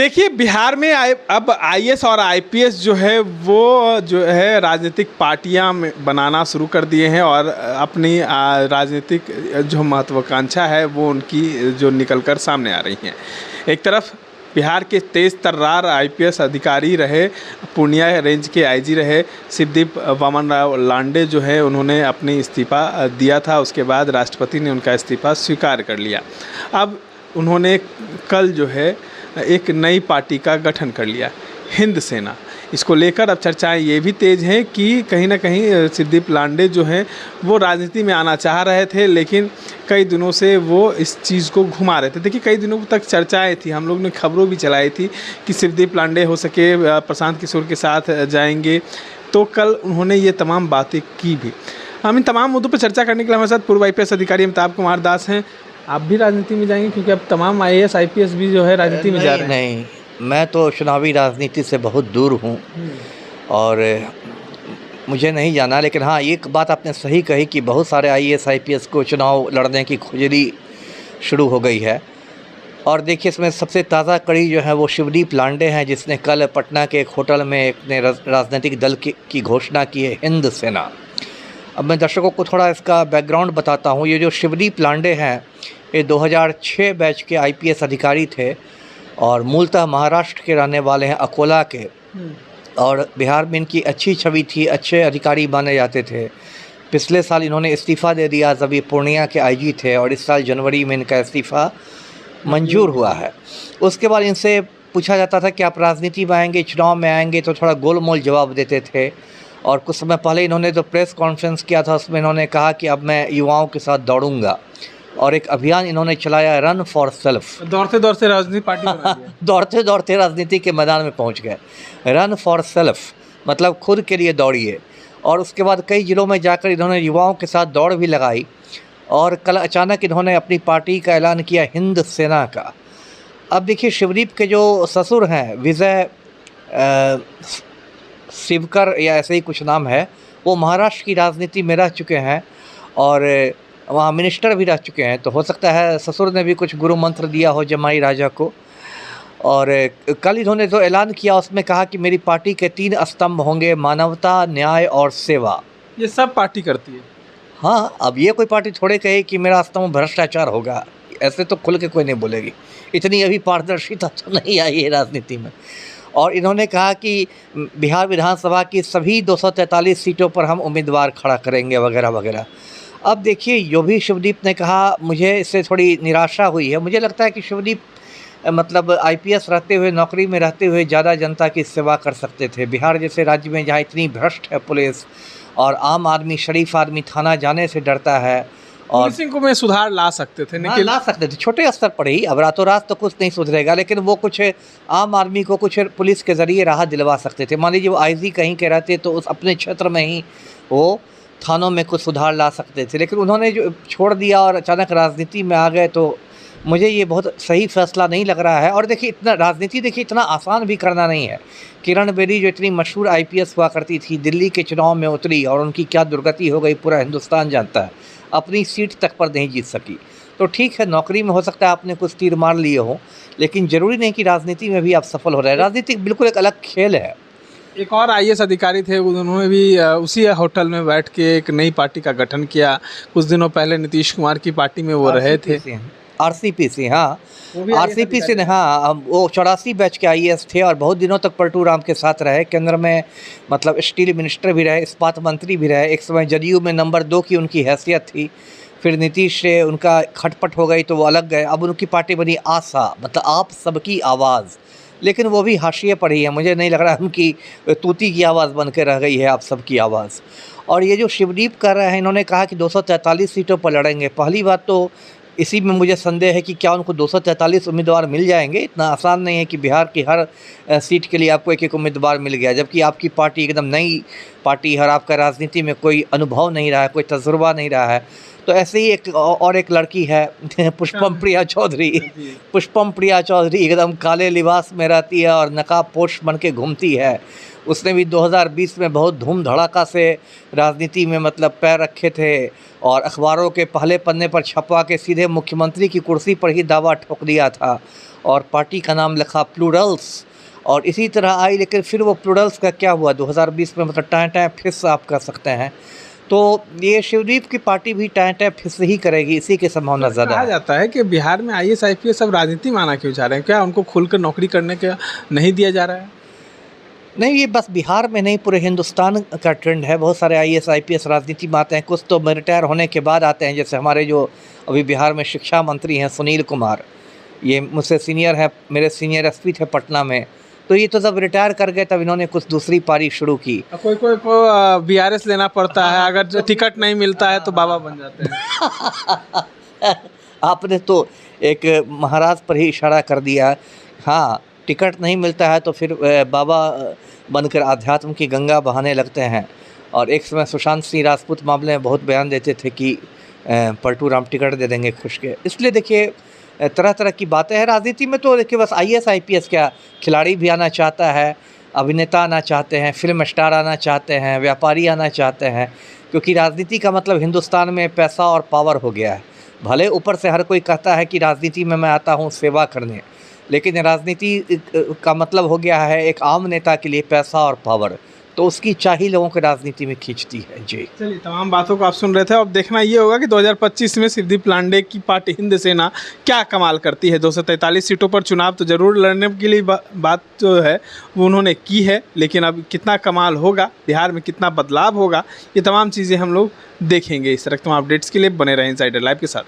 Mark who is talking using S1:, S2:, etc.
S1: देखिए बिहार में अब आईएएस और आईपीएस जो है वो जो है राजनीतिक पार्टियां बनाना शुरू कर दिए हैं और अपनी राजनीतिक जो महत्वाकांक्षा है वो उनकी जो निकल कर सामने आ रही हैं। एक तरफ बिहार के तेज तर्रार आईपीएस अधिकारी रहे, पूर्णिया रेंज के आईजी रहे शिवदीप वामन राव लांडे जो है उन्होंने अपनी इस्तीफ़ा दिया था। उसके बाद राष्ट्रपति ने उनका इस्तीफ़ा स्वीकार कर लिया। अब उन्होंने कल जो है एक नई पार्टी का गठन कर लिया, हिंद सेना। इसको लेकर अब चर्चाएं ये भी तेज़ हैं कि कहीं ना कहीं शिवदीप लांडे जो हैं वो राजनीति में आना चाह रहे थे, लेकिन कई दिनों से वो इस चीज़ को घुमा रहे थे। देखिए कई दिनों तक चर्चाएं थी, हम लोग ने खबरों भी चलाई थी कि शिवदीप लांडे हो सके प्रशांत किशोर के साथ जाएंगे, तो कल उन्होंने ये तमाम बातें की भी। हम इन तमाम मुद्दों पर चर्चा करने के लिए हमारे साथ पूर्व आईपीएस अधिकारी अमिताभ कुमार दास हैं। आप भी राजनीति में जाएंगे क्योंकि अब तमाम आईएएस आईपीएस भी जो है राजनीति में जा रहे हैं।
S2: नहीं, मैं तो चुनावी राजनीति से बहुत दूर हूँ और मुझे नहीं जाना। लेकिन हाँ, एक बात आपने सही कही कि बहुत सारे आईएएस आईपीएस को चुनाव लड़ने की खुजली शुरू हो गई है। और देखिए इसमें सबसे ताज़ा कड़ी जो है वो शिवदीप लांडे हैं, जिसने कल पटना के एक होटल में अपने राजनीतिक दल की घोषणा की है, हिंद सेना। अब मैं दर्शकों को थोड़ा इसका बैकग्राउंड बताता हूँ। ये जो शिवदीप लांडे हैं ये 2006 बैच के आईपीएस अधिकारी थे और मूलतः महाराष्ट्र के रहने वाले हैं, अकोला के। और बिहार में इनकी अच्छी छवि थी, अच्छे अधिकारी माने जाते थे। पिछले साल इन्होंने इस्तीफ़ा दे दिया जब ये पूर्णिया के आईजी थे और इस साल जनवरी में इनका इस्तीफ़ा मंजूर हुआ है। उसके बाद इनसे पूछा जाता था कि आप राजनीति में आएंगे, चुनाव में आएंगे, तो थोड़ा गोलमोल जवाब देते थे। और कुछ समय पहले इन्होंने जो प्रेस कॉन्फ्रेंस किया था उसमें इन्होंने कहा कि अब मैं युवाओं के साथ दौड़ूंगा और एक अभियान इन्होंने चलाया, रन फॉर सेल्फ।
S1: दौड़ते दौड़ते राजनीति पार्टी बना दिया।
S2: दौड़ते दौड़ते राजनीति के मैदान में पहुंच गए। रन फॉर सेल्फ मतलब खुद के लिए दौड़िए। और उसके बाद कई जिलों में जाकर इन्होंने युवाओं के साथ दौड़ भी लगाई और कल अचानक इन्होंने अपनी पार्टी का ऐलान किया, हिंद सेना का। अब देखिए शिवदीप के जो ससुर हैं, विजय शिवकर या ऐसे ही कुछ नाम है, वो महाराष्ट्र की राजनीति में रह चुके हैं और वहाँ मिनिस्टर भी रह चुके हैं। तो हो सकता है ससुर ने भी कुछ गुरु मंत्र दिया हो जमाई राजा को। और कल इन्होंने जो ऐलान किया उसमें कहा कि मेरी पार्टी के 3 स्तंभ होंगे, मानवता, न्याय और सेवा।
S1: ये सब पार्टी करती है।
S2: हाँ, अब ये कोई पार्टी थोड़े कहे कि मेरा स्तंभ भ्रष्टाचार होगा, ऐसे तो खुल के कोई नहीं बोलेगी। इतनी अभी पारदर्शिता तो नहीं आई है राजनीति में। और इन्होंने कहा कि बिहार विधानसभा की सभी 243 सीटों पर हम उम्मीदवार खड़ा करेंगे वगैरह वगैरह। अब देखिए जो भी शिवदीप ने कहा, मुझे इससे थोड़ी निराशा हुई है। मुझे लगता है कि शिवदीप मतलब आईपीएस रहते हुए, नौकरी में रहते हुए ज़्यादा जनता की सेवा कर सकते थे। बिहार जैसे राज्य में जहाँ इतनी भ्रष्ट है पुलिस और आम आदमी, शरीफ आदमी थाना जाने से डरता है, और
S1: पुलिसिंग को में सुधार ला सकते थे।
S2: हाँ, ला सकते थे छोटे स्तर पर ही। अब रातों रात तो कुछ नहीं सुधरेगा, लेकिन वो कुछ आम आदमी को कुछ पुलिस के ज़रिए राहत दिलवा सकते थे। मान लीजिए वो आईजी कहीं के रहते तो उस अपने क्षेत्र में ही वो थानों में कुछ सुधार ला सकते थे। लेकिन उन्होंने जो छोड़ दिया और अचानक राजनीति में आ गए, तो मुझे ये बहुत सही फैसला नहीं लग रहा है। और देखिए इतना राजनीति देखिए इतना आसान भी करना नहीं है। किरण बेदी जो इतनी मशहूर आईपीएस हुआ करती थी, दिल्ली के चुनाव में उतरी और उनकी क्या दुर्गति हो गई पूरा हिंदुस्तान जानता है। अपनी सीट तक पर नहीं जीत सकी। तो ठीक है, नौकरी में हो सकता है आपने कुछ तीर मार लिए हो, लेकिन ज़रूरी नहीं कि राजनीति में भी आप सफल हो रहे हैं। राजनीति बिल्कुल एक अलग खेल है।
S1: एक और आईएएस अधिकारी थे, उन्होंने भी उसी होटल में बैठ के एक नई पार्टी का गठन किया। कुछ दिनों पहले नीतीश कुमार की पार्टी में वो रहे थे।
S2: आरसीपी, हाँ, आरसीपी से, हाँ, वो 84 बैच के आईएएस थे और बहुत दिनों तक पलटू राम के साथ रहे। केंद्र में मतलब स्टील मिनिस्टर भी रहे, इस्पात मंत्री भी रहे। एक समय जदयू में नंबर 2 की उनकी हैसियत थी। फिर नीतीश से उनका खटपट हो गई तो वो अलग गए। अब उनकी पार्टी बनी आशा, मतलब आप सबकी आवाज़। लेकिन वो भी हाशिए पर ही है। मुझे नहीं लग रहा उनकी तूती की आवाज़ बन के रह गई है आप सबकी आवाज़। और ये जो शिवदीप कर रहे हैं, इन्होंने कहा कि 243 सीटों पर लड़ेंगे। पहली बात तो इसी में मुझे संदेह है कि क्या उनको 243 उम्मीदवार मिल जाएंगे। इतना आसान नहीं है कि बिहार की हर सीट के लिए आपको एक एक उम्मीदवार मिल गया, जबकि आपकी पार्टी एकदम नई पार्टी है और आपका राजनीति में कोई अनुभव नहीं रहा है, कोई तजुर्बा नहीं रहा है। तो ऐसे ही एक और एक लड़की है पुष्पम प्रिया चौधरी। पुष्पम प्रिया चौधरी एकदम काले लिबास में रहती है और नकाब पोश बन के घूमती है। उसने भी 2020 में बहुत धूम धड़ाका से राजनीति में मतलब पैर रखे थे और अखबारों के पहले पन्ने पर छपवा के सीधे मुख्यमंत्री की कुर्सी पर ही दावा ठोक दिया था और पार्टी का नाम लिखा प्लूरल्स और इसी तरह आई। लेकिन फिर वो प्लूरल्स का क्या हुआ 2020 में, मतलब टाइम टाइम फिर आप कर सकते हैं। तो ये शिवदीप की पार्टी भी टाइम टाइम फिर से ही करेगी, इसी की संभावना ज़्यादा
S1: कहा जाता है कि बिहार में IAS IPS सब राजनीति में आना क्यों चाह रहे हैं? क्या उनको खुलकर नौकरी करने का नहीं दिया जा रहा है?
S2: नहीं, ये बस बिहार में नहीं, पूरे हिंदुस्तान का ट्रेंड है। बहुत सारे IAS IPS राजनीति में आते हैं, कुछ तो रिटायर होने के बाद आते हैं। जैसे हमारे जो अभी बिहार में शिक्षा मंत्री हैं सुनील कुमार, ये मुझसे सीनियर है, मेरे सीनियर SP थे पटना में। तो ये तो जब रिटायर कर गए तब इन्होंने कुछ दूसरी पारी शुरू की।
S1: कोई कोई को BRS लेना पड़ता है, अगर टिकट नहीं मिलता है तो बाबा बन जाते हैं।
S2: आपने तो एक महाराज पर ही इशारा कर दिया। हाँ, टिकट नहीं मिलता है तो फिर बाबा बनकर आध्यात्म की गंगा बहाने लगते हैं। और एक समय सुशांत सिंह राजपूत मामले में बहुत बयान देते थे कि पलटू राम टिकट दे देंगे खुश के। इसलिए देखिए तरह तरह की बातें हैं राजनीति में। तो देखिए बस IAS IPS क्या, खिलाड़ी भी आना चाहता है, अभिनेता आना चाहते हैं, फिल्म स्टार आना चाहते हैं, व्यापारी आना चाहते हैं, क्योंकि राजनीति का मतलब हिंदुस्तान में पैसा और पावर हो गया है। भले ऊपर से हर कोई कहता है कि राजनीति में मैं आता हूँ सेवा करने, लेकिन राजनीति का मतलब हो गया है एक आम नेता के लिए पैसा और पावर, तो उसकी चाह ही लोगों को राजनीति में खींचती है। जी
S1: चलिए, तमाम बातों को आप सुन रहे थे। अब देखना ये होगा कि 2025 में शिवदीप लांडे की पार्टी हिंद सेना क्या कमाल करती है। 243 सीटों पर चुनाव तो जरूर लड़ने के लिए बात जो है वो उन्होंने की है, लेकिन अब कितना कमाल होगा, बिहार में कितना बदलाव होगा, ये तमाम चीज़ें हम लोग देखेंगे। इस तरह तमाम अपडेट्स के लिए बने रहें इनसाइडर लाइव के साथ।